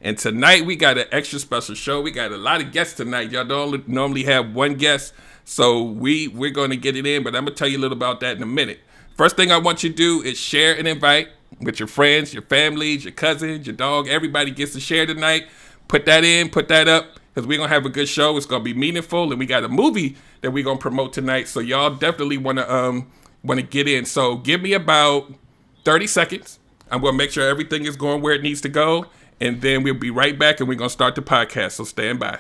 And tonight we got an extra special show. We got a lot of guests tonight. Y'all don't normally have one guest, so we're going to get it in. But I'm gonna tell you a little about that in a minute. First thing I want you to do is share and invite with your friends, your families, your cousins, your dog. Everybody gets to share tonight. Put that in, put that up, because we're gonna have a good show. It's gonna be meaningful, and we got a movie that we're gonna promote tonight. So y'all definitely wanna get in. So give me about 30 seconds. I'm gonna make sure everything is going where it needs to go, and then we'll be right back, and we're gonna start the podcast. So stand by.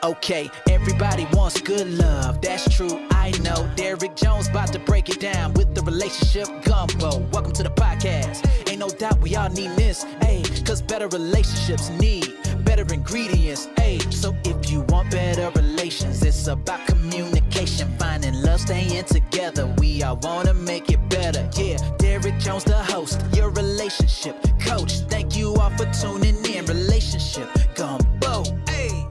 Okay, everybody wants good love, that's true, I know. Derek Jones about to break it down with the relationship gumbo. Welcome to the podcast. Ain't no doubt we all need this, ayy, cause better relationships need better ingredients, ayy. So if you want better relations, it's about communication, finding love, staying together. We all wanna make it better, yeah. Derek Jones, the host, your relationship coach. Thank you all for tuning in. Relationship gumbo, ayy.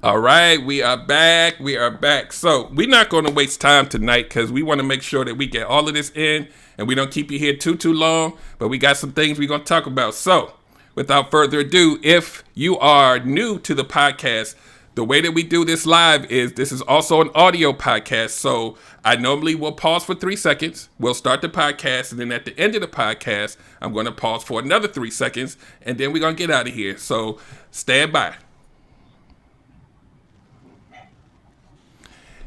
All right, we are back. We are back. So we're not going to waste time tonight because we want to make sure that we get all of this in and we don't keep you here too long. But we got some things we're going to talk about. So without further ado, if you are new to the podcast, the way that we do this live is this is also an audio podcast. So I normally will pause for 3 seconds. We'll start the podcast. And then at the end of the podcast, I'm going to pause for another 3 seconds. And then we're going to get out of here. So stand by.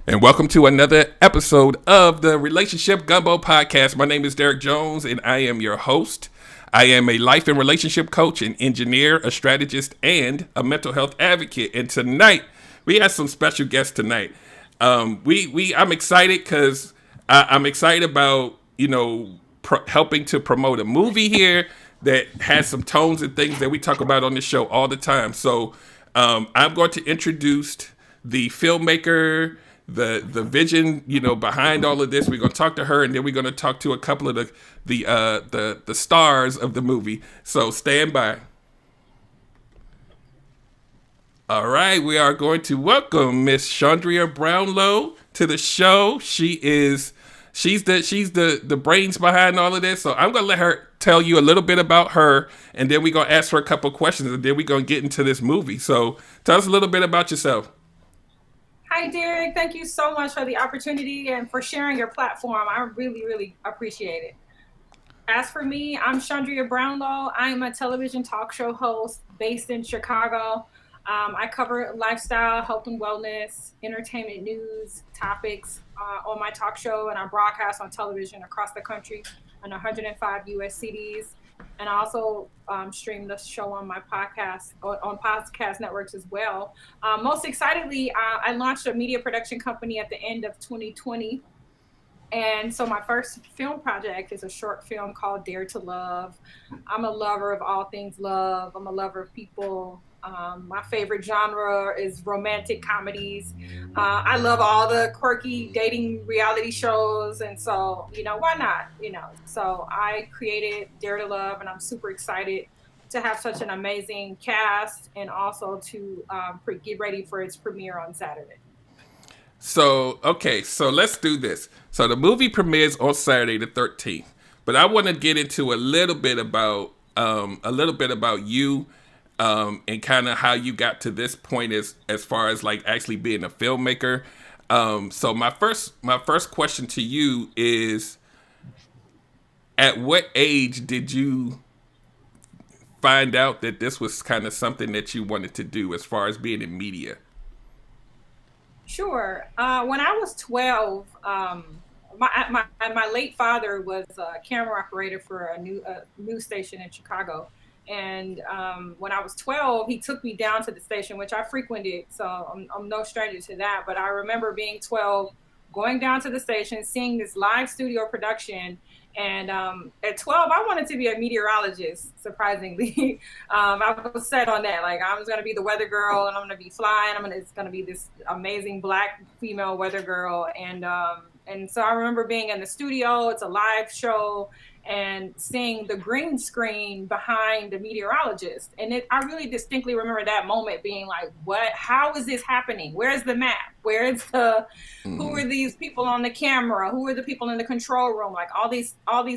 And welcome to another episode of the Relationship Gumbo Podcast. My name is Derek Jones, and I am your host. I am a life and relationship coach, an engineer, a strategist, and a mental health advocate. And tonight, we have some special guests tonight. I'm excited because I'm excited about, helping to promote a movie here that has some tones and things that we talk about on the show all the time. So I'm going to introduce the filmmaker, the vision, behind all of this. We're gonna talk to her, and then we're gonna talk to a couple of the stars of the movie. So stand by. All right, we are going to welcome Miss Chandria Brownlow to the show. She's the brains behind all of this. So I'm gonna let her tell you a little bit about her, and then we're gonna ask her a couple questions, and then we're gonna get into this movie. So tell us a little bit about yourself. Hi, Derek. Thank you so much for the opportunity and for sharing your platform. I really, really appreciate it. As for me, I'm Chandria Brownlow. I am a television talk show host based in Chicago. I cover lifestyle, health and wellness, entertainment news, topics on my talk show, and I broadcast on television across the country in 105 U.S. cities. And I also stream the show on my podcast, on podcast networks as well. Most excitedly, I launched a media production company at the end of 2020. And so my first film project is a short film called Dare to Love. I'm a lover of all things love. I'm a lover of people. My favorite genre is romantic comedies. I love all the quirky dating reality shows. And so, why not? So I created Dare to Love, and I'm super excited to have such an amazing cast and also to get ready for its premiere on Saturday. So let's do this. So the movie premieres on Saturday the 13th, but I want to get into a little bit about you. And kind of how you got to this point as far as like actually being a filmmaker. So my first question to you is, at what age did you find out that this was kind of something that you wanted to do as far as being in media? Sure. When I was 12, my late father was a camera operator for a news station in Chicago. And when I was 12, he took me down to the station, which I frequented. So I'm no stranger to that. But I remember being 12, going down to the station, seeing this live studio production. And at 12, I wanted to be a meteorologist, surprisingly. I was set on that. Like, I was going to be the weather girl, and I'm going to be flying. It's going to be this amazing black female weather girl. And And so I remember being in the studio, it's a live show, and seeing the green screen behind the meteorologist. And I really distinctly remember that moment being like, what, how is this happening? Where's the map? Where's the, who are these people on the camera? Who are the people in the control room? Like all these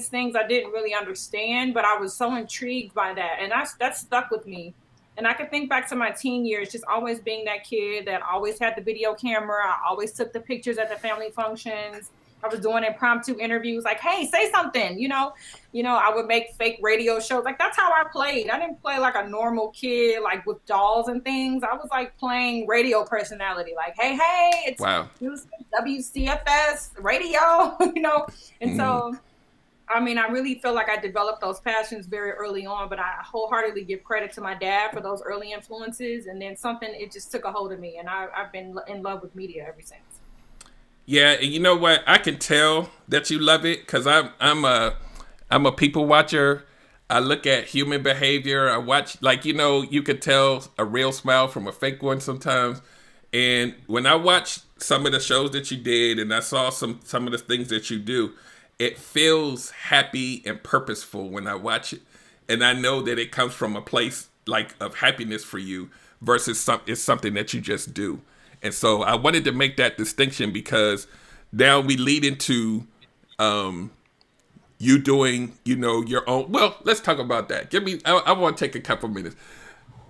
things I didn't really understand, but I was so intrigued by that. And that stuck with me. And I can think back to my teen years, just always being that kid that always had the video camera. I always took the pictures at the family functions. I was doing impromptu interviews like, hey, say something, I would make fake radio shows. Like, that's how I played. I didn't play like a normal kid, like with dolls and things. I was like playing radio personality, like, hey, it's WCFS radio, And so, I mean, I really feel like I developed those passions very early on, but I wholeheartedly give credit to my dad for those early influences. And then it just took a hold of me, and I've been in love with media ever since. Yeah, and you know what? I can tell that you love it because I'm a people watcher. I look at human behavior. I watch, you could tell a real smile from a fake one sometimes. And when I watched some of the shows that you did, and I saw some of the things that you do, it feels happy and purposeful when I watch it. And I know that it comes from a place of happiness for you versus it's something that you just do. And so I wanted to make that distinction because now we lead into you doing, your own. Well, let's talk about that. I want to take a couple minutes.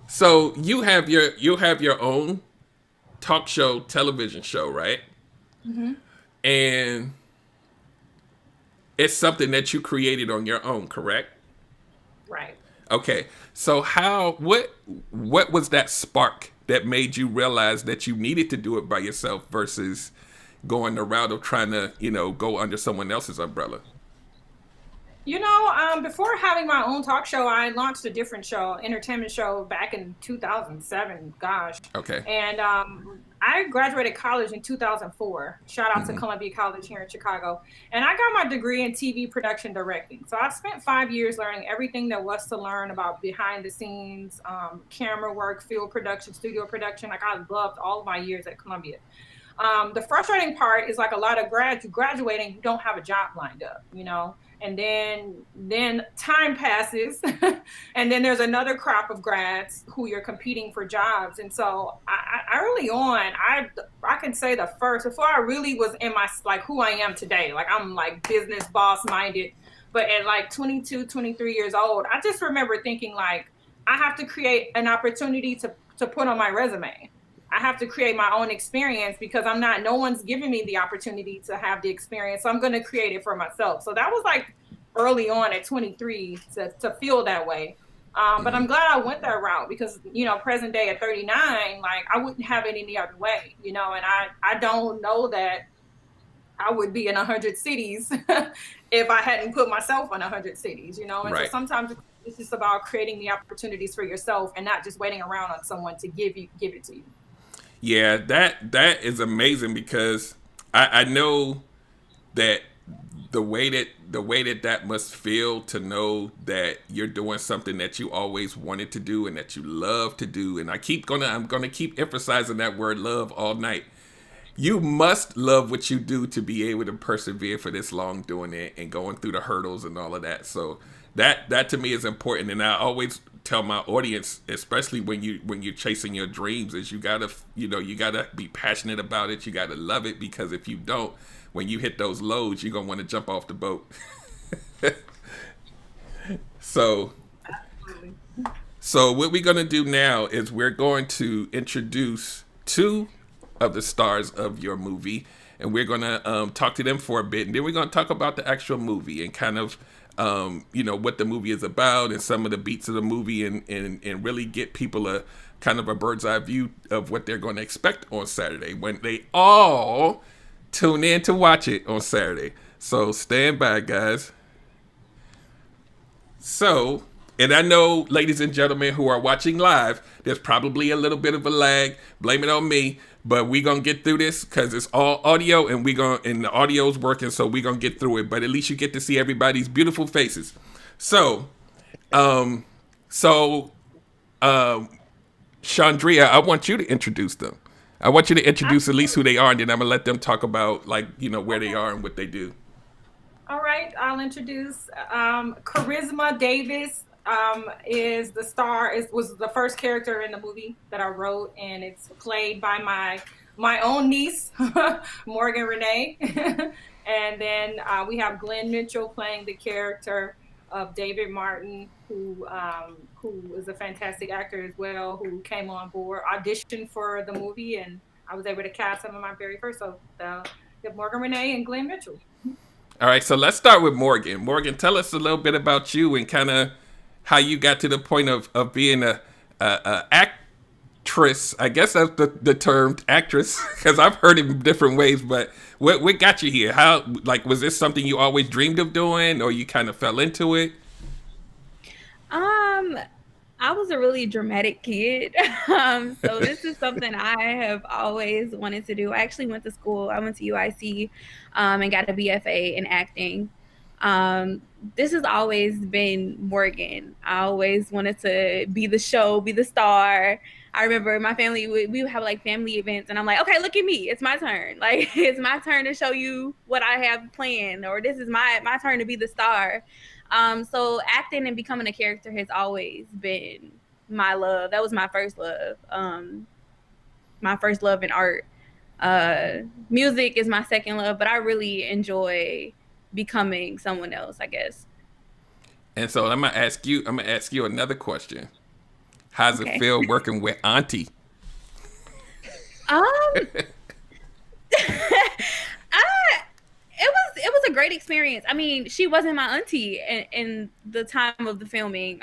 So you have your own talk show, television show, right? Mm-hmm. And it's something that you created on your own, correct? Right. Okay. So what was that spark that made you realize that you needed to do it by yourself versus going the route of trying to, go under someone else's umbrella? Before having my own talk show, I launched a different entertainment show back in 2007. Gosh. Okay. And I graduated college in 2004. Shout out to Columbia College here in Chicago. And I got my degree in TV production directing. So I've spent 5 years learning everything there was to learn about behind the scenes, camera work, field production, studio production. Like, I loved all of my years at Columbia. The frustrating part is like a lot of graduating, you don't have a job lined up, and then time passes and then there's another crop of grads who you're competing for jobs. And so I early on, I can say before I really was in my, like, who I am today, like I'm like business boss minded, but at like 22, 23 years old, I just remember thinking like, I have to create an opportunity to put on my resume. I have to create my own experience because no one's giving me the opportunity to have the experience. So I'm going to create it for myself. So that was like early on at 23 to feel that way. But I'm glad I went that route because, present day at 39, like I wouldn't have it any other way, and I don't know that I would be in 100 cities if I hadn't put myself in 100 cities, and right. So sometimes it's just about creating the opportunities for yourself and not just waiting around on someone to give it to you. Yeah, that is amazing because I know that the way that must feel to know that you're doing something that you always wanted to do and that you love to do. And I'm gonna keep emphasizing that word love all night. You must love what you do to be able to persevere for this long doing it and going through the hurdles and all of that. So that to me is important. And I always tell my audience, especially when you're chasing your dreams, is you gotta be passionate about it. You gotta love it, because if you don't, when you hit those lows, you're gonna want to jump off the boat. So what we're gonna do now is we're going to introduce two of the stars of your movie, and we're gonna talk to them for a bit, and then we're gonna talk about the actual movie and kind of what the movie is about and some of the beats of the movie, and really get people a kind of a bird's eye view of what they're going to expect on Saturday when they all tune in to watch it on Saturday. So stand by, guys. So, and I know, ladies and gentlemen who are watching live, there's probably a little bit of a lag. Blame it on me. But we're going to get through this because it's all audio, and the audio's working, so we're going to get through it. But at least you get to see everybody's beautiful faces. So, Chandria, I want you to introduce them. I want you to introduce at least who they are, and then I'm gonna let them talk about like where they Okay. are and what they do. All right, I'll introduce Charisma Davis. Is the star? Was the first character in the movie that I wrote, and it's played by my own niece, Morgan Renee. And then we have Glenn Mitchell playing the character of David Martin, who is a fantastic actor as well, who came on board, auditioned for the movie, and I was able to cast him in my very first. So Morgan Renee and Glenn Mitchell. All right, so let's start with Morgan. Morgan, tell us a little bit about you and kind of how you got to the point of being a actress. I guess that's the term actress because I've heard it in different ways. But what got you here? How was this something you always dreamed of doing, or you kind of fell into it? I was a really dramatic kid. So this is something I have always wanted to do. I actually went to school. I went to UIC, and got a BFA in acting. This has always been Morgan. I always wanted to be the show, be the star. I remember my family, we would have like family events, and I'm like, okay, look at me. It's my turn. Like, it's my turn to show you what I have planned, or this is my turn to be the star. So acting and becoming a character has always been my love. That was my first love. My first love in art. Music is my second love, but I really enjoy becoming someone else, I guess. And so I'm gonna ask you another question. How's it feel working with Auntie? Um, it was a great experience. I mean, she wasn't my auntie in the time of the filming.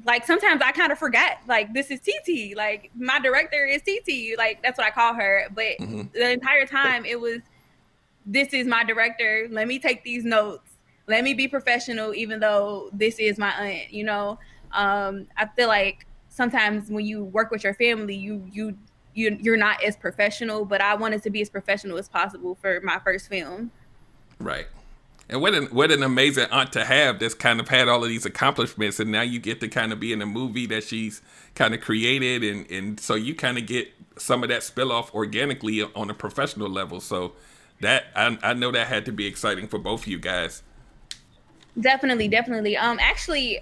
Like sometimes I kind of forget, like, this is TT, like my director is TT, like that's what I call her. But the entire time it was, this is my director. Let me take these notes. Let me be professional, even though this is my aunt. I feel like sometimes when you work with your family, you're not as professional, but I wanted to be as professional as possible for my first film. Right. And what an amazing aunt to have that's kind of had all of these accomplishments, and now you get to kind of be in a movie that she's kind of created, and so you kind of get some of that spill off organically on a professional level. So that I know that had to be exciting for both of you guys. Definitely. Actually,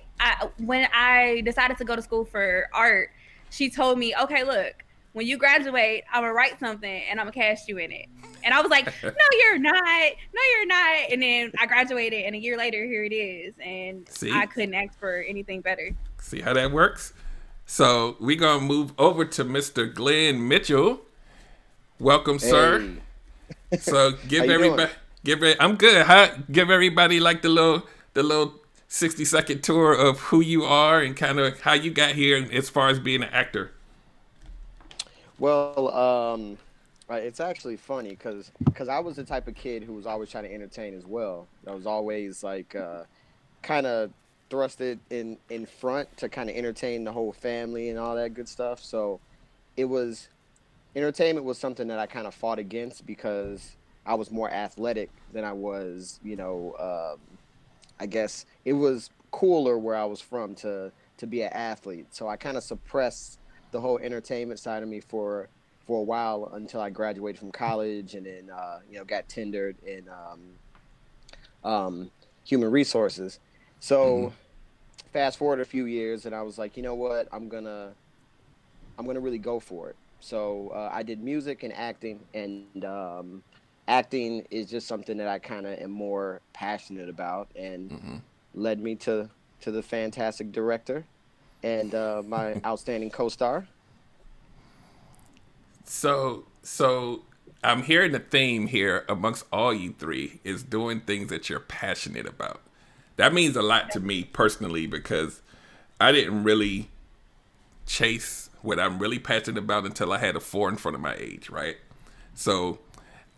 when I decided to go to school for art, she told me, okay, look, when you graduate, I'm gonna write something and I'm gonna cast you in it. And I was like, no, you're not. And then I graduated, and a year later, here it is. And see? I couldn't ask for anything better. See how that works? So we're gonna move over to Mr. Glenn Mitchell. Welcome, sir. So give everybody, I'm good. Give everybody like the little 60-second tour of who you are and kind of how you got here as far as being an actor. Well, it's actually funny because I was the type of kid who was always trying to entertain as well. I was always like kind of thrusted in front to kind of entertain the whole family and all that good stuff. So entertainment was something that I kind of fought against because I was more athletic than I was, I guess it was cooler where I was from to be an athlete. So I kind of suppressed the whole entertainment side of me for a while until I graduated from college, and then got tendered in human resources. So fast forward a few years, and I was like, you know what, I'm gonna really go for it. So I did music and acting, and acting is just something that I kind of am more passionate about, and led me to the fantastic director and my outstanding co-star. So I'm hearing the theme here amongst all you three is doing things that you're passionate about. That means a lot to me personally because I didn't really chase what I'm really passionate about until I had a 4 in front of my age, right? So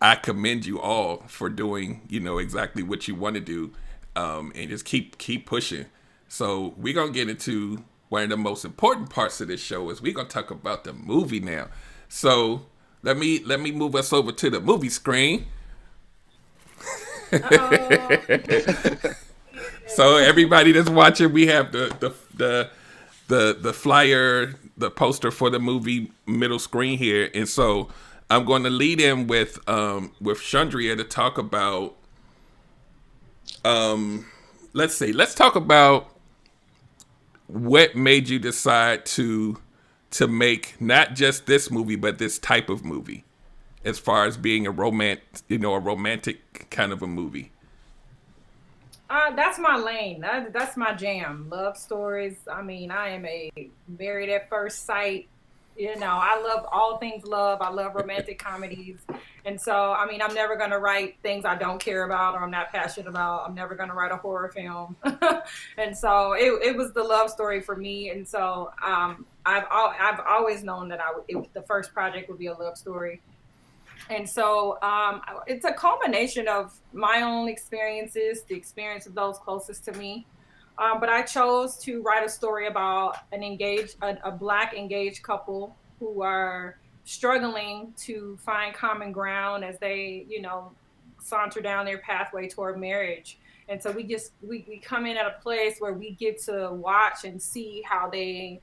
I commend you all for doing, exactly what you want to do, and just keep pushing. So we're going to get into one of the most important parts of this show is we're going to talk about the movie now. So let me move us over to the movie screen. So everybody that's watching, we have the the flyer, the poster for the movie middle screen here, and so I'm going to lead in with Chandria to talk about. Let's talk about what made you decide to make not just this movie but this type of movie, as far as being a romantic kind of a movie. That's my lane. That's my jam. Love stories. I mean, I am a married at first sight. I love all things love. I love romantic comedies. And so, I mean, I'm never going to write things I don't care about or I'm not passionate about. I'm never going to write a horror film. And so it was the love story for me. And so I've always known that the first project would be a love story. And so it's a culmination of my own experiences, the experience of those closest to me. But I chose to write a story about a Black engaged couple who are struggling to find common ground as they, saunter down their pathway toward marriage. And so we come in at a place where we get to watch and see how they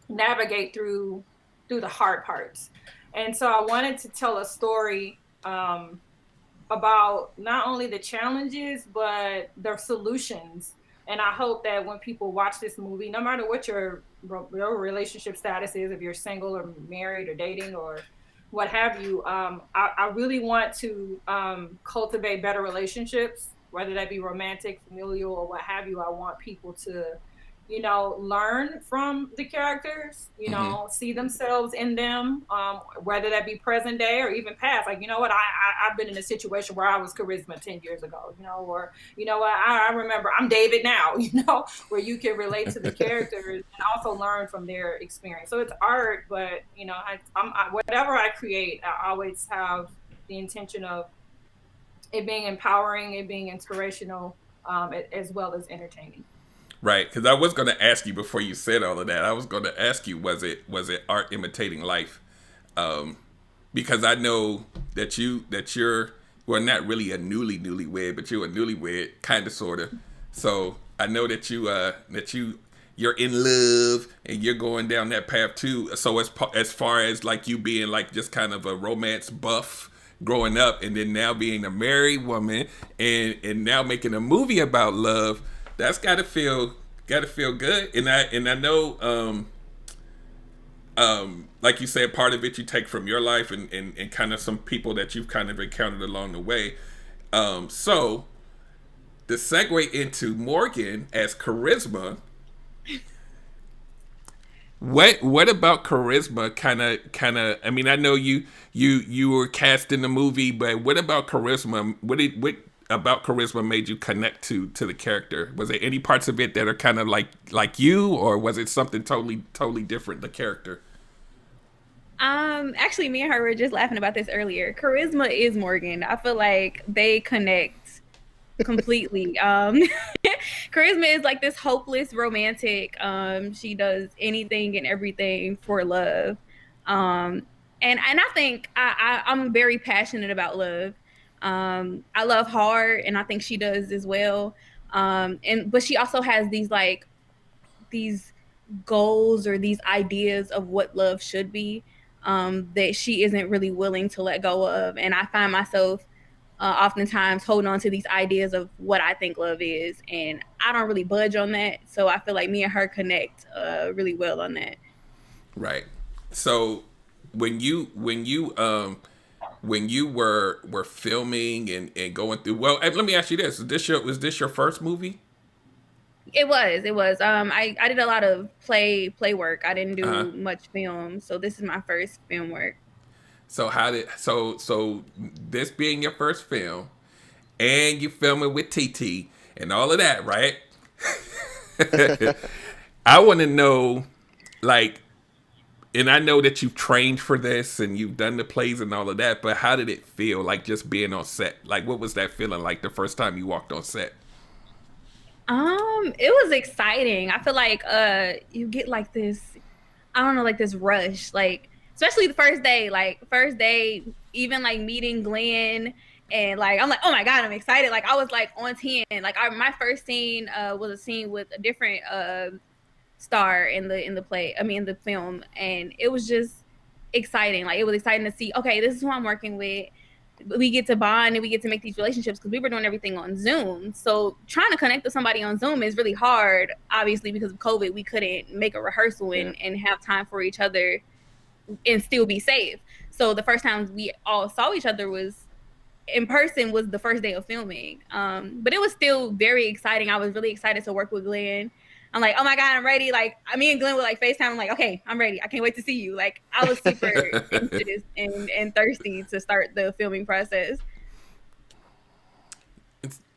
navigate through the hard parts. And so I wanted to tell a story about not only the challenges, but their solutions. And I hope that when people watch this movie, no matter what your relationship status is, if you're single or married or dating or what have you, I really want to cultivate better relationships, whether that be romantic, familial, or what have you. I want people to learn from the characters, see themselves in them, whether that be present day or even past. Like, I've been in a situation where I was Charisma 10 years ago, or, I remember I'm David now, where you can relate to the characters and also learn from their experience. So it's art, but, whatever I create, I always have the intention of it being empowering, it being inspirational, as well as entertaining. Right, because I was going to ask you before you said all of that. I was going to ask you, was it art imitating life? Because I know that you're well, not really a newlywed, but you're a newlywed, kind of, sort of. So I know that you're in love and you're going down that path too. So as far as like you being like just kind of a romance buff growing up, and then now being a married woman and now making a movie about love. That's gotta feel good, and I know, like you said, part of it you take from your life and kind of some people that you've kind of encountered along the way. So the segue into Morgan as Charisma. What about Charisma? Kind of. I mean, I know you were cast in the movie, but what about Charisma? What about Charisma made you connect to the character? Was there any parts of it that are kind of like you, or was it something totally different, the character? Actually, me and her were just laughing about this earlier. Charisma is Morgan. I feel like they connect completely. Charisma is like this hopeless romantic. She does anything and everything for love. And I think I'm very passionate about love. I love hard, and I think she does as well. But she also has these goals or these ideas of what love should be, that she isn't really willing to let go of. And I find myself oftentimes holding on to these ideas of what I think love is, and I don't really budge on that. So I feel like me and her connect really well on that. Right. So when you were filming and going through, well, let me ask you this: was this your first movie? It was. I did a lot of play work. I didn't do much film, so this is my first film work. So so this being your first film, and you filming with TT and all of that, right? I want to know, like, and I know that you've trained for this and you've done the plays and all of that, but how did it feel, like, just being on set? Like, what was that feeling like the first time you walked on set? It was exciting. I feel like you get like this, I don't know, like this rush, like especially the first day, even like meeting Glenn, and like I'm like, oh my god, I'm excited. Like I was like on 10. Like my first scene was a scene with a different star in the play. I mean, the film, and it was just exciting. Like, it was exciting to see. Okay, this is who I'm working with. We get to bond and we get to make these relationships because we were doing everything on Zoom. So trying to connect with somebody on Zoom is really hard. Obviously, because of COVID, we couldn't make a rehearsal and have time for each other and still be safe. So the first time we all saw each other was in person, was the first day of filming. But it was still very exciting. I was really excited to work with Glenn. I'm like, oh my God, I'm ready. Like, me and Glenn were like FaceTime. I'm like, okay, I'm ready. I can't wait to see you. Like, I was super anxious and thirsty to start the filming process.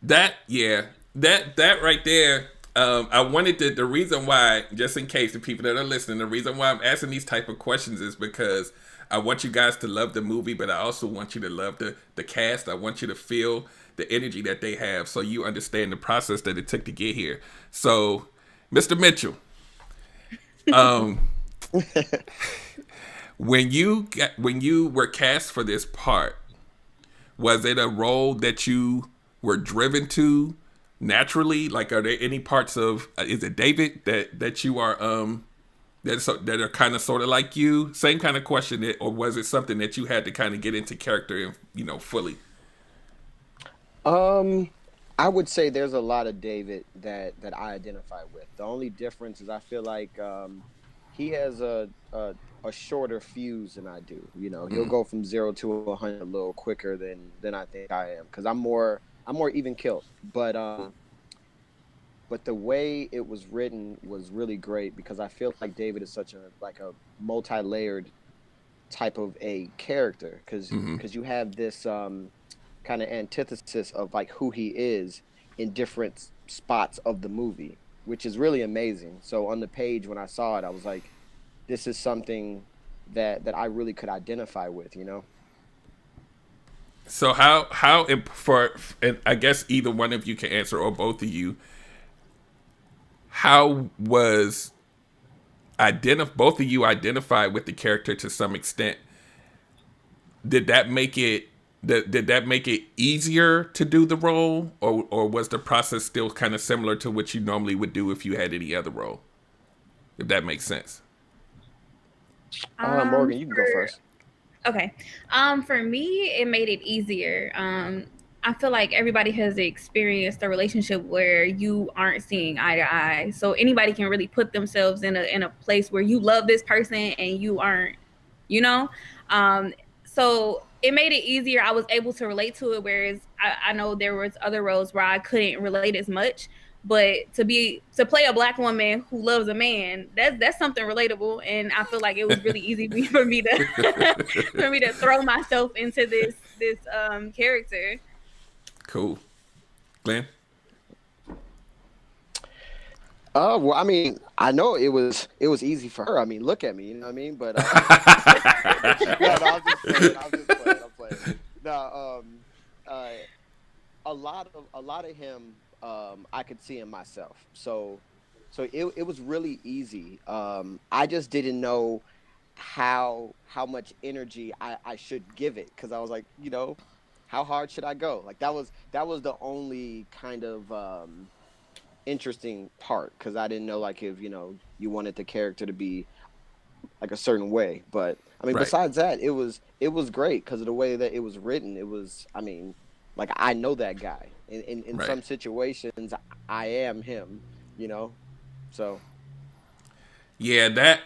That right there. I wanted the reason why, just in case the people that are listening, the reason why I'm asking these type of questions is because I want you guys to love the movie, but I also want you to love the cast. I want you to feel the energy that they have, so you understand the process that it took to get here. So, Mr. Mitchell, when you were cast for this part, was it a role that you were driven to naturally? Like, are there any parts of is it David that you are that are kind of sort of like you? Same kind of question, or was it something that you had to kind of get into character and fully? I would say there's a lot of David that I identify with. The only difference is I feel like he has a shorter fuse than I do. He'll go from 0 to 100 a little quicker than I think I am, because I'm more even killed. But the way it was written was really great, because I feel like David is such a multi-layered type of a character, because you have this kind of antithesis of like who he is in different spots of the movie, which is really amazing. So on the page, when I saw it, I was like, this is something that I really could identify with, So and I guess either one of you can answer, or both of you, how was both of you identified with the character to some extent? Did that make it easier to do the role, or was the process still kind of similar to what you normally would do if you had any other role? If that makes sense. Morgan, you can go first. Okay. For me, it made it easier. I feel like everybody has experienced a relationship where you aren't seeing eye to eye. So anybody can really put themselves in a place where you love this person and you aren't, So it made it easier. I was able to relate to it, whereas I know there was other roles where I couldn't relate as much. But to play a Black woman who loves a man, that's something relatable, and I feel like it was really easy for me to throw myself into this character. Cool. Glenn? Well, I mean, I know it was easy for her. I mean, look at me, you know what I mean? But I'm playing. No, a lot of him, I could see in myself. So it was really easy. I just didn't know how much energy I should give it, because I was like, how hard should I go? Like, that was the only kind of interesting part, because I didn't know, like, if you wanted the character to be like a certain way. But I mean, besides that, it was great because of the way that it was written. It was, I mean, like, I know that guy in some situations. I am him, so yeah, that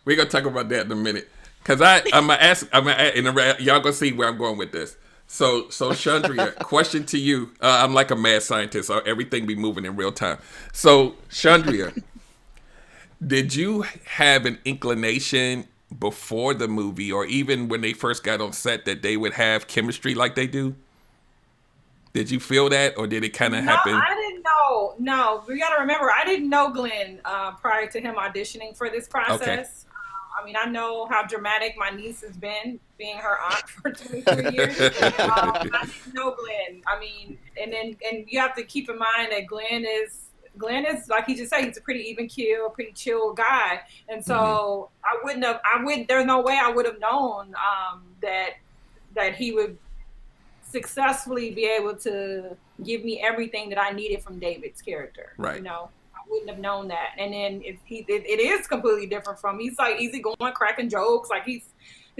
we're gonna talk about that in a minute, because I'm gonna ask, y'all gonna see where I'm going with this. So Chandria, question to you. I'm like a mad scientist, so everything be moving in real time. So Chandria, did you have an inclination before the movie, or even when they first got on set, that they would have chemistry like they do? Did you feel that, or did it kind of happen? No, I didn't know. No, we got to remember, I didn't know Glenn prior to him auditioning for this process. Okay. I mean, I know how dramatic my niece has been, being her aunt for 23 years. I didn't know Glenn. I mean, and you have to keep in mind that Glenn is, like he just said, he's a pretty even keel, pretty chill guy. And so there's no way I would have known that he would successfully be able to give me everything that I needed from David's character. Right. I wouldn't have known that. And then it is completely different from, he's like easy going, cracking jokes. Like he's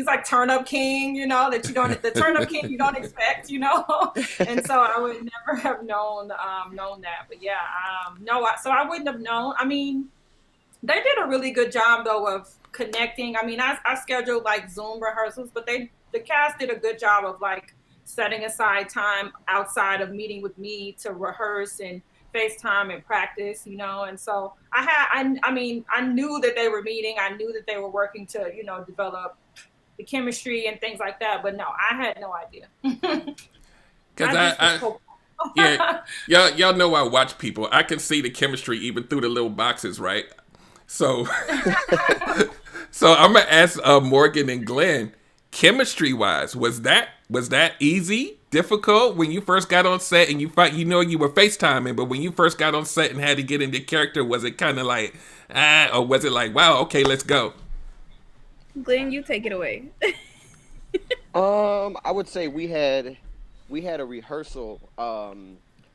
like turn up king, the turn up king you don't expect, And so I would never have known that. But yeah, so I wouldn't have known. I mean, they did a really good job though of connecting. I mean, I scheduled like Zoom rehearsals, but the cast did a good job of like setting aside time outside of meeting with me to rehearse and FaceTime and practice, and so I knew that they were meeting. I knew that they were working to, develop the chemistry and things like that. But no, I had no idea. Because y'all know I watch people. I can see the chemistry even through the little boxes, right? So, so I'm gonna ask Morgan and Glenn, chemistry wise, was that easy, difficult when you first got on set and you were FaceTiming, but when you first got on set and had to get into character, was it kind of like or was it like, wow, okay, let's go? Glenn, you take it away. I would say we had a rehearsal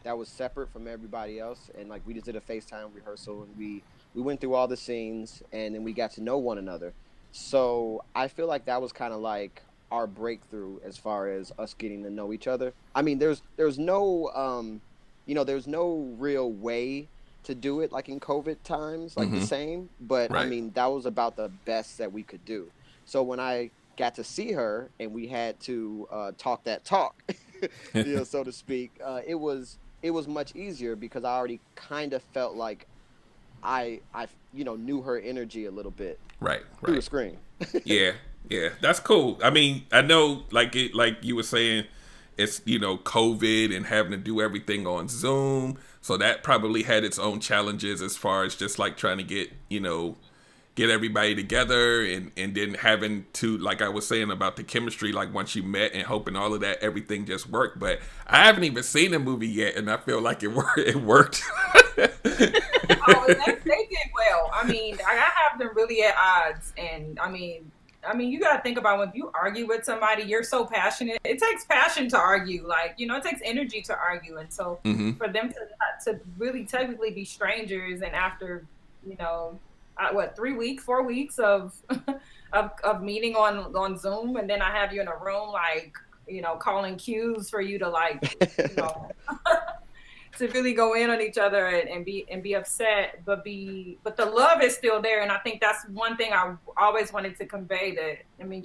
that was separate from everybody else, and like we just did a FaceTime rehearsal, and we went through all the scenes, and then we got to know one another. So I feel like that was kind of like our breakthrough as far as us getting to know each other. I mean, there's no there's no real way to do it like in COVID times, like the same. But right. I mean, that was about the best that we could do. So when I got to see her and we had to talk that talk, so to speak, it was much easier because I already kind of felt like I knew her energy a little bit through the screen. yeah, that's cool. I mean, I know like you were saying, it's COVID and having to do everything on Zoom, so that probably had its own challenges as far as just like trying to get everybody together and then having to, like I was saying about the chemistry, like once you met and hoping all of that, everything just worked. But I haven't even seen the movie yet, and I feel like it worked. They did well. I mean, I have them really at odds, and I mean, you got to think about when you argue with somebody, you're so passionate. It takes passion to argue, like it takes energy to argue, and so for them to really technically be strangers, and after 3 weeks, 4 weeks of meeting on Zoom, and then I have you in a room like calling cues for you to like to really go in on each other and be upset, but the love is still there, and I think that's one thing I always wanted to convey, that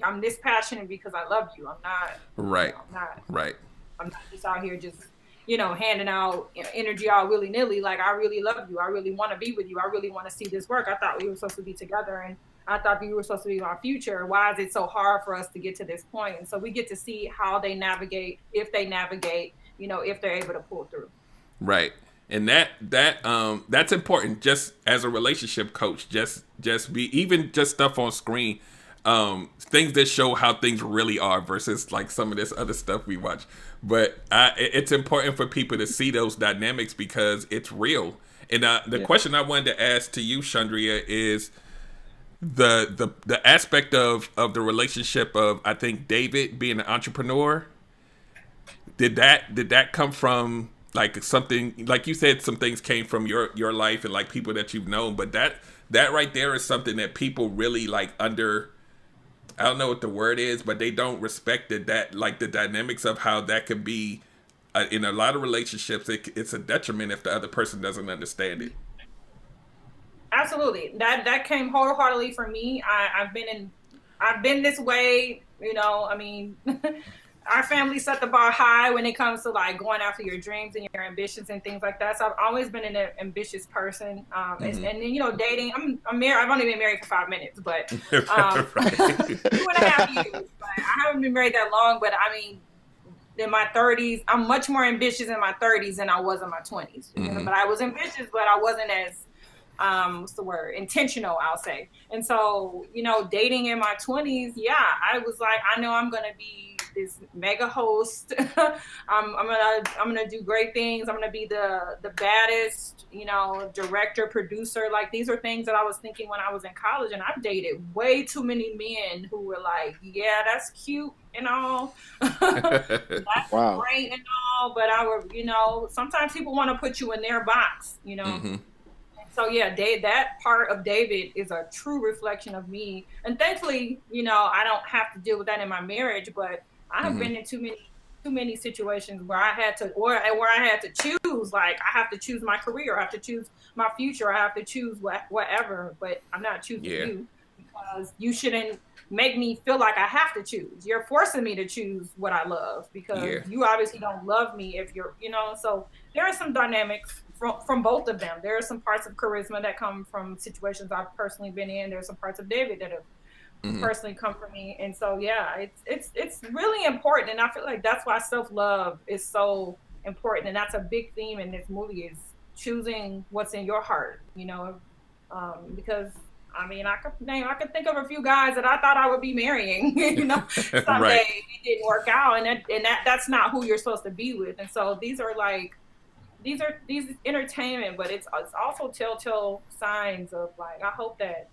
I'm this passionate because I love you. I'm not right. I'm not just out here just handing out energy all willy-nilly. Like, I really love you. I really want to be with you. I really want to see this work. I thought we were supposed to be together, and I thought we were supposed to be our future. Why is it so hard for us to get to this point? And so we get to see how they navigate, if they navigate, if they're able to pull through. Right. And that's important, just as a relationship coach, just be, even just stuff on screen, things that show how things really are versus like some of this other stuff we watch. But it's important for people to see those dynamics because it's real. And the question I wanted to ask to you, Chandria, is the aspect of the relationship of, I think, David being an entrepreneur. Did that come from like something, like you said, some things came from your life and like people that you've known, but that right there is something that people really like I don't know what the word is, but they don't respect that like the dynamics of how that could be in a lot of relationships. It's a detriment if the other person doesn't understand it. Absolutely. That came wholeheartedly for me. I've been this way, our family set the bar high when it comes to like going after your dreams and your ambitions and things like that. So I've always been an ambitious person. And dating, I'm married. I've only been married for 5 minutes, but 2.5 years. But I haven't been married that long, but in my 30s, I'm much more ambitious in my 30s than I was in my 20s. But I was ambitious, but I wasn't as intentional, I'll say. And so, dating in my 20s, I was like, I know I'm gonna be this mega host. I'm gonna do great things. I'm gonna be the baddest, director, producer. Like, these are things that I was thinking when I was in college, and I've dated way too many men who were like, yeah, that's cute and all. That's wow. Great and all, but sometimes people want to put you in their box, So yeah, that part of David is a true reflection of me. And thankfully, I don't have to deal with that in my marriage, but I have been in too many situations where I had to, or where I had to choose. Like, I have to choose my career, I have to choose my future, I have to choose whatever. But I'm not choosing Yeah. you, because you shouldn't make me feel like I have to choose. You're forcing me to choose what I love, because Yeah. you obviously don't love me if you're, So there are some dynamics from both of them. There are some parts of charisma that come from situations I've personally been in. There's some parts of David that have personally come from me. And so yeah, it's really important. And I feel like that's why self-love is so important. And that's a big theme in this movie, is choosing what's in your heart, because I could think of a few guys that I thought I would be marrying, someday. Right. It didn't work out, and that's not who you're supposed to be with. And so these are entertainment, but it's also telltale signs of, like, I hope that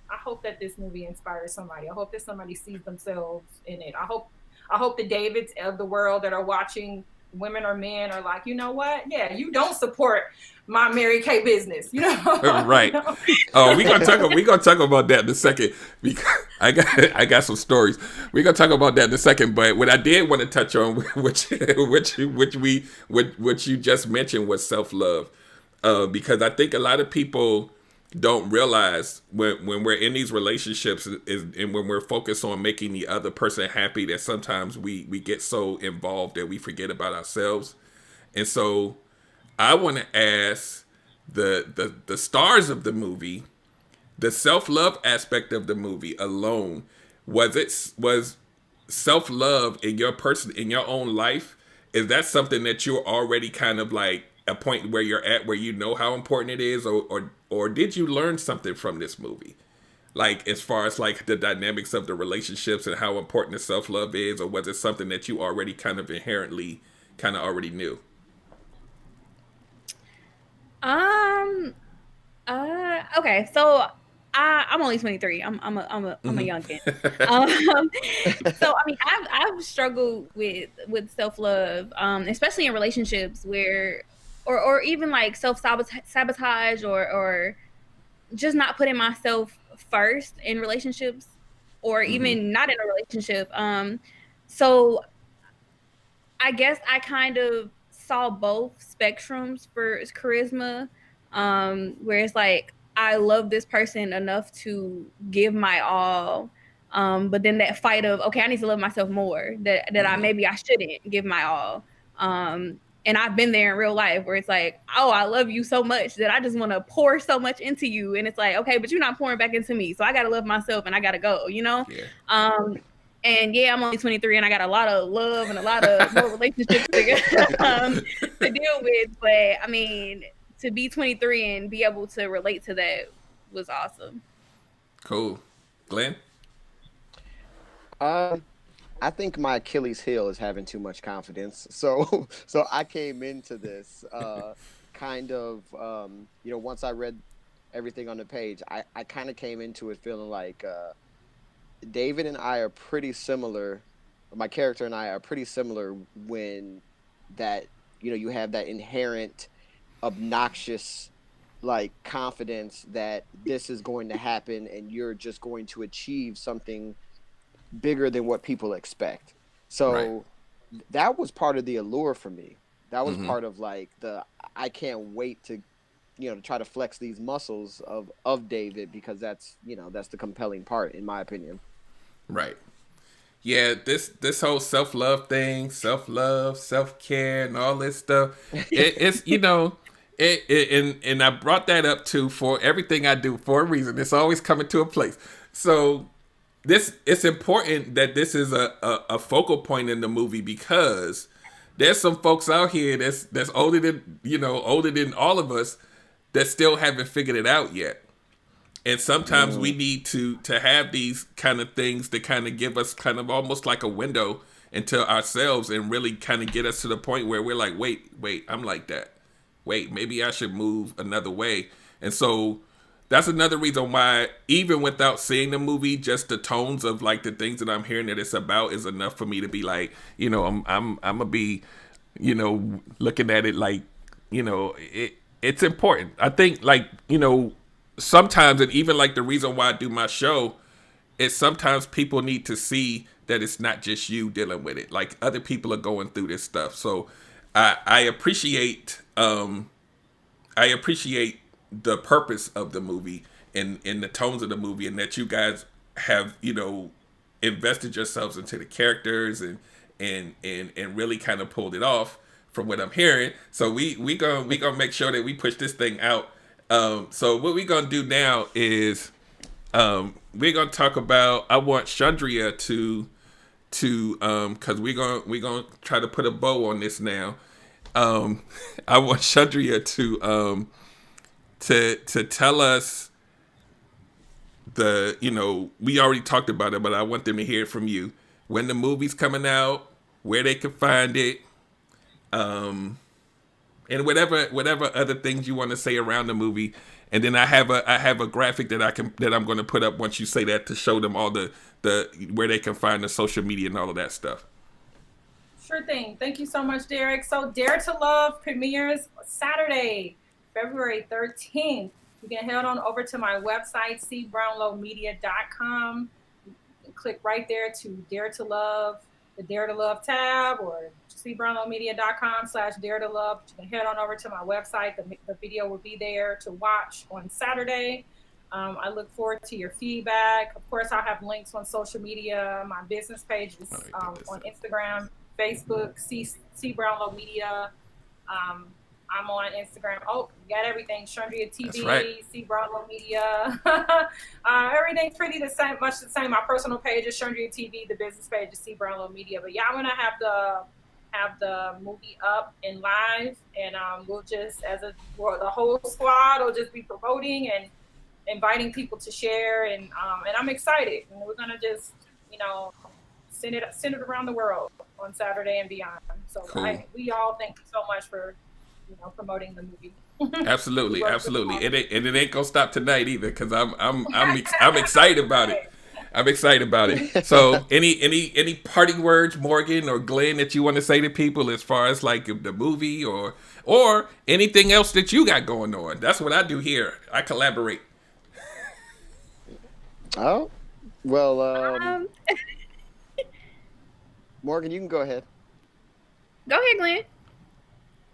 this movie inspires somebody. I hope that somebody sees themselves in it. I hope the Davids of the world that are watching, women or men, are like, you know what? Yeah, you don't support my Mary Kay business, Right. Oh, we gonna talk about that in a second, because I got some stories. We're gonna talk about that in a second. But what I did want to touch on, which you just mentioned, was self-love, because I think a lot of people don't realize when we're in these relationships and when we're focused on making the other person happy, that sometimes we get so involved that we forget about ourselves. And so I want to ask the stars of the movie, the self-love aspect of the movie alone, was self-love in your own life, is that something that you're already kind of like a point where you're at, where you know how important it is, or did you learn something from this movie, like as far as like the dynamics of the relationships and how important the self-love is, or was it something that you already kind of inherently kind of already knew? Okay, so I'm only 23. I'm a youngin. So I mean, I've struggled with self love, especially in relationships where, or even like self sabotage, or just not putting myself first in relationships, or even not in a relationship. So I guess I kind of saw both spectrums for charisma, where it's like, I love this person enough to give my all, but then that fight of, okay, I need to love myself more, that I shouldn't give my all. And I've been there in real life, where it's like, oh, I love you so much that I just want to pour so much into you, and it's like, okay, but you're not pouring back into me, so I gotta love myself and I gotta go, Yeah. And yeah, I'm only 23 and I got a lot of love and a lot of more relationships to deal with. But I mean, to be 23 and be able to relate to that was awesome. Cool. Glenn? I think my Achilles heel is having too much confidence. So I came into this kind of once I read everything on the page, I kind of came into it feeling like David and I are pretty similar. My character and I are pretty similar, when that you have that inherent obnoxious like confidence that this is going to happen and you're just going to achieve something bigger than what people expect. So that was part of the allure for me. That was part of like I can't wait to to try to flex these muscles of David, because that's that's the compelling part, in my opinion. Right. Yeah, this whole self-love thing, self-love, self-care, and all this stuff, it's and I brought that up too, for everything I do for a reason. It's always coming to a place. So it's important that this is a focal point in the movie, because there's some folks out here that's older than all of us, that still haven't figured it out yet. And sometimes we need to have these kind of things to kind of give us kind of almost like a window into ourselves, and really kind of get us to the point where we're like, wait, I'm like that. Wait, maybe I should move another way. And so that's another reason why, even without seeing the movie, just the tones of like the things that I'm hearing that it's about is enough for me to be like, I'm gonna be, looking at it like, it's important. I think, like, sometimes, and even like the reason why I do my show is sometimes people need to see that it's not just you dealing with it. Like other people are going through this stuff. So I appreciate the purpose of the movie and the tones of the movie, and that you guys have, you know, invested yourselves into the characters and really kind of pulled it off from what I'm hearing. So we gonna make sure that we push this thing out. So what we gonna do now is we're gonna talk about. I want Chandria to because we're gonna try to put a bow on this now. I want Chandria to tell us you know, we already talked about it, but I want them to hear it from you. When the movie's coming out, where they can find it, and whatever other things you want to say around the movie. And then I have a graphic that I'm going to put up once you say that to show them all the where they can find the social media and all of that stuff. Sure thing. Thank you so much, Derek. So Dare to Love premieres Saturday, February 13th. You can head on over to my website, cbrownlowmedia.com. Click right there to Dare to Love, the Dare to Love tab, or cbrownlowmedia.com/Dare to Love. You can head on over to my website. The video will be there to watch on Saturday. I look forward to your feedback. Of course, I'll have links on social media. My business page is on Instagram, Facebook, C Brownlow Media. I'm on Instagram. Oh, you got everything. Chandria TV, That's right. C Brownlow Media. Everything's pretty much the same. My personal page is Chandria TV. The business page is C Brownlow Media. But yeah, I'm gonna have the movie up and live, and we'll just the whole squad will just be promoting and inviting people to share, and I'm excited. And we're gonna just, you know, send it around the world on Saturday and beyond. So cool. We all thank you so much for, you know, promoting the movie. Absolutely. And it ain't gonna stop tonight either, because I'm excited about it. I'm excited about it. So any parting words, Morgan or Glenn, that you want to say to people as far as like the movie or anything else that you got going on? That's what I do here. I collaborate. Oh, well, Morgan, you can go ahead. Go ahead, Glenn.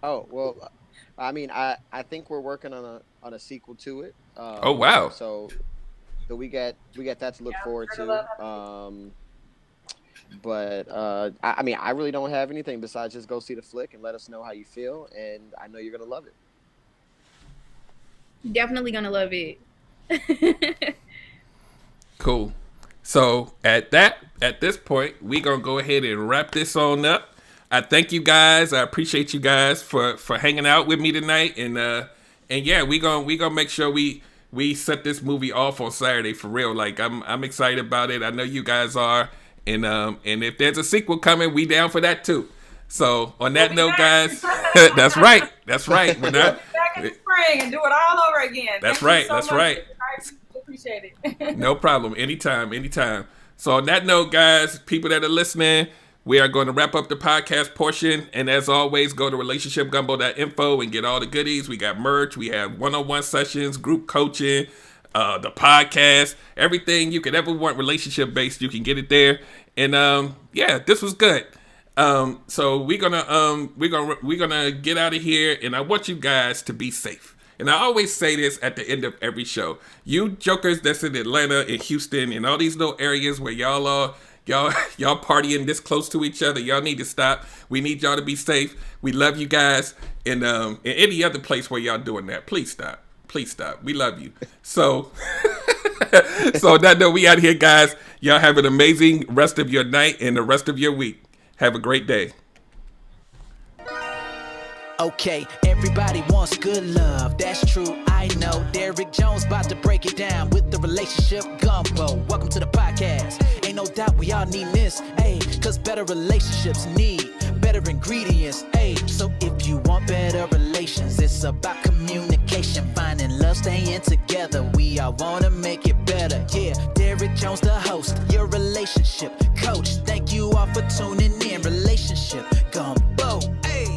Oh, well, I mean, I think we're working on a sequel to it. Oh, wow. So we got that to look forward to. But I mean, I really don't have anything besides just go see the flick and let us know how you feel, and I know you're gonna love it. Definitely gonna love it. Cool. So at this point, we gonna go ahead and wrap this on up. I thank you guys. I appreciate you guys for hanging out with me tonight, and yeah, we gonna make sure we set this movie off on Saturday for real. Like I'm excited about it. I know you guys are, and if there's a sequel coming, we down for that too. So on that note, guys, that's right. We're not back in the spring and do it all over again. That's right. That's right. I appreciate it. No problem. Anytime. So on that note, guys, people that are listening, we are going to wrap up the podcast portion. And as always, go to relationshipgumbo.info and get all the goodies. We got merch. We have one-on-one sessions, group coaching, the podcast, everything you could ever want relationship-based, you can get it there. And yeah, this was good. So we're gonna get out of here, and I want you guys to be safe. And I always say this at the end of every show. You jokers that's in Atlanta and Houston and all these little areas where y'all partying this close to each other, y'all need to stop. We need y'all to be safe. We love you guys. And any other place where y'all doing that, please stop. Please stop. We love you. So so that note, we out here, guys. Y'all have an amazing rest of your night and the rest of your week. Have a great day. Okay, everybody wants good love, that's true, I know. Derek Jones about to break it down with the relationship gumbo. Welcome to the podcast. Ain't no doubt we all need this, ayy, cause better relationships need better ingredients, ayy. So if you want better relations, it's about communication, finding love, staying together. We all wanna make it better, yeah. Derek Jones, the host, your relationship coach. Thank you all for tuning in. Relationship gumbo.